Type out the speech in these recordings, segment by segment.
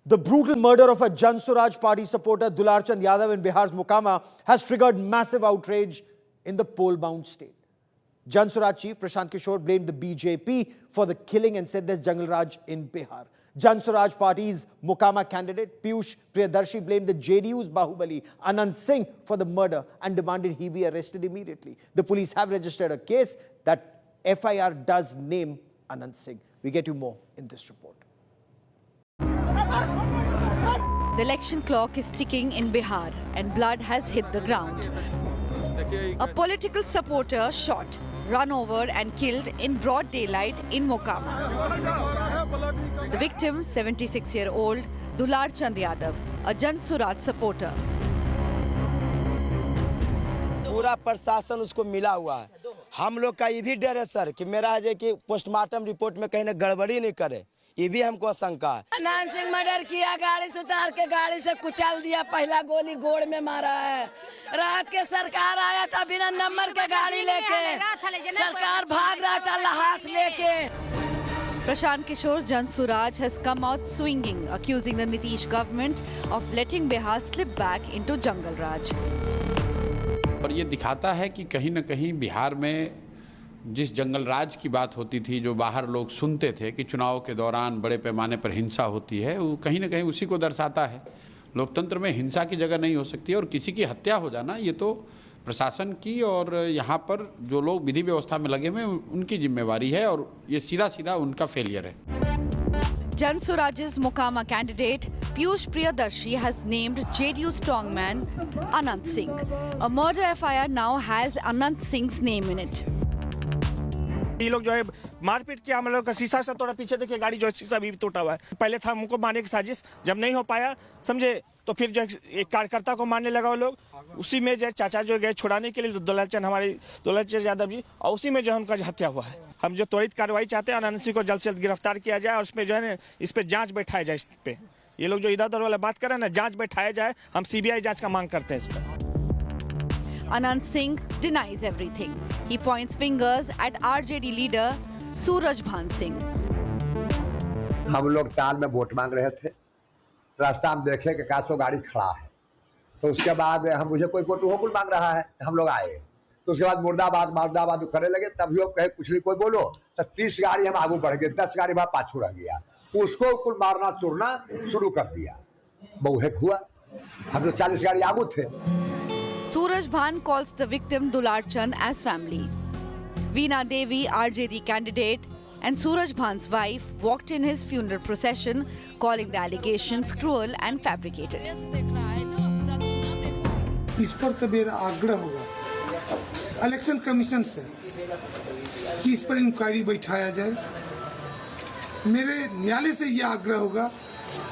The brutal murder of a Jan Swaraj Party supporter Dular Chand Yadav in Bihar's Mokama has triggered massive outrage in the poll-bound state. Jan Swaraj chief Prashant Kishore blamed the BJP for the killing and said there's Jungle Raj in Bihar. Jan Swaraj Party's Mokama candidate Piyush Priyadarshi blamed the JDU's Bahubali Anand Singh for the murder and demanded he be arrested immediately. The police have registered a case. That FIR does name Anand Singh. We get you more in this report. The election clock is ticking in Bihar and blood has hit the ground. A political supporter shot, run over and killed in broad daylight in Mokama. The victim, 76-year-old Dular Chand Yadav, a Jan Swaraj supporter. पूरा प्रशासन उसको मिला हुआ है। हम लोग का ये भी डर है सर कि मेरा है कि पोस्टमार्टम रिपोर्ट में कहीं ना गड़बड़ी नहीं करे, ये भी हमको आशंका है। अनंत सिंह मर्डर किया, गाड़ी से उतार के गाड़ी से कुचल दिया, पहला गोली गोड़ में मारा है। रात के सरकार आया था बिना नंबर के गाड़ी लेके, सरकार भाग रहा था लहास लेके। Prashant Kishore's Jan Swaraj has come out swinging, accusing the Nitish government of letting Bihar slip back into Jungle Raj. और ये दिखाता है कि कहीं न कहीं बिहार में जिस जंगल राज की बात होती थी, जो बाहर लोग सुनते थे कि चुनाव के दौरान बड़े पैमाने पर हिंसा होती है, वो कहीं न कहीं उसी को दर्शाता है। लोकतंत्र में हिंसा की जगह नहीं हो सकती और किसी की हत्या हो जाना ये तो प्रशासन की और यहाँ पर जो लोग विधि व्यवस्था में लगे हुए हैं उनकी जिम्मेवारी है और ये सीधा सीधा उनका फेलियर है। Jan Swaraj's Mokama candidate Piyush Priyadarshi has named JDU strongman Anand Singh. A murder FIR now has Anand Singh's name in it. ये लोग जो है मारपीट किया, हम लोग का शीशा से थोड़ा पीछे देखिए, गाड़ी जो है शीशा भी टूटा हुआ है। पहले था हमको मारने की साजिश, जब नहीं हो पाया समझे तो फिर जो एक कार्यकर्ता को मारने लगा वो लोग। उसी में जो चाचा जो गए छुड़ाने के लिए दुलार चंद यादव जी, और उसी में जो है उनका हत्या हुआ है। हम जो त्वरित कार्रवाई चाहते हैं आनंद सिंह को जल्द से जल्द गिरफ्तार किया जाए और इसमें जो है ना इस पे जांच बैठाया जाए। इस पे ये लोग जो इधर उधर वाला बात कर रहे हैं ना, जांच बैठाया जाए। हम CBI जांच का मांग करते हैं इस पर। Anand Singh denies everything. He points fingers at RJD leader Suraj Bhan Singh. हम लोग टाल में वोट मांग रहे थे, रास्ता में देखे कि कासो गाड़ी खड़ा है, तो उसके बाद हम मुझे कोई वोट होकुल मांग रहा है, हम लोग आए तो उसके बाद मुर्दाबाद करने लगे। तभी वो कहे कुछ नहीं कोई बोलो, तो 30 गाड़ी हम आगे बढ़ गए, 10 गाड़ी वहाँ पाछू रह गया, उसको कुल मारना चुरना शुरू कर दिया। बहुहेक हुआ, हम जो 40 गाड़ी आगू थे। Suraj Bhan calls the victim Dular Chand as family. Veena Devi, RJD candidate, and Suraj Bhan's wife walked in his funeral procession, calling the allegations cruel and fabricated. इस पर तो मेरा आग्रह होगा इलेक्शन कमीशन से कि इस पर इंक्वायरी बैठाया जाए। मेरे न्यायालय से यह आग्रह होगा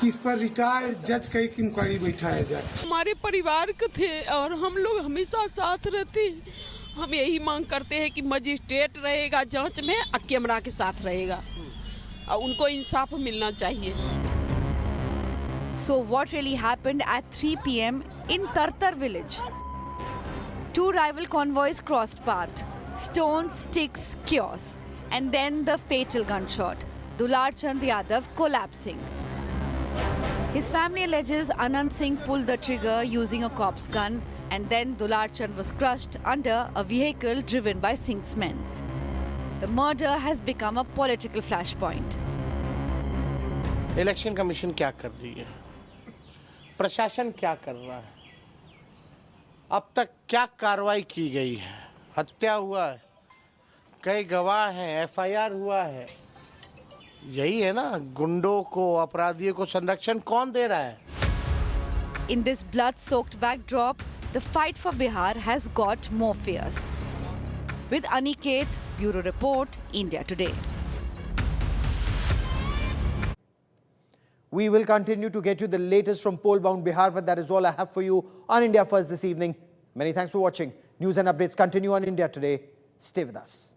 कि इस पर रिटायर्ड जज का एक इंक्वायरी बैठाया जाए। हमारे परिवार के थे और हम लोग हमेशा साथ रहते हैं। हम यही मांग करते हैं कि मजिस्ट्रेट रहेगा जांच में और कैमरा के साथ रहेगा और उनको इंसाफ मिलना चाहिए। So what really happened at 3 p.m. in Tartar village? Two rival convoys crossed path, stones, sticks, chaos, and then the fatal gunshot. Dular Chand Yadav collapsing. His family alleges Anand Singh pulled the trigger using a cop's gun, and then Dular Chand was crushed under a vehicle driven by Singh's men. The murder has become a political flashpoint. Election commission क्या कर रही है, प्रशासन क्या कर रहा है, अब तक क्या कार्रवाई की गई है? हत्या हुआ है, कई गवाह हैं, FIR हुआ है। यही है ना, गुंडों को, अपराधियों को संरक्षण कौन दे रहा है? In this blood-soaked backdrop, the fight for Bihar has got more fierce. With Aniket, Bureau Report, India Today. We will continue to get you the latest from poll-bound Bihar, but that is all I have for you on India First this evening. Many thanks for watching. News and updates continue on India Today. Stay with us.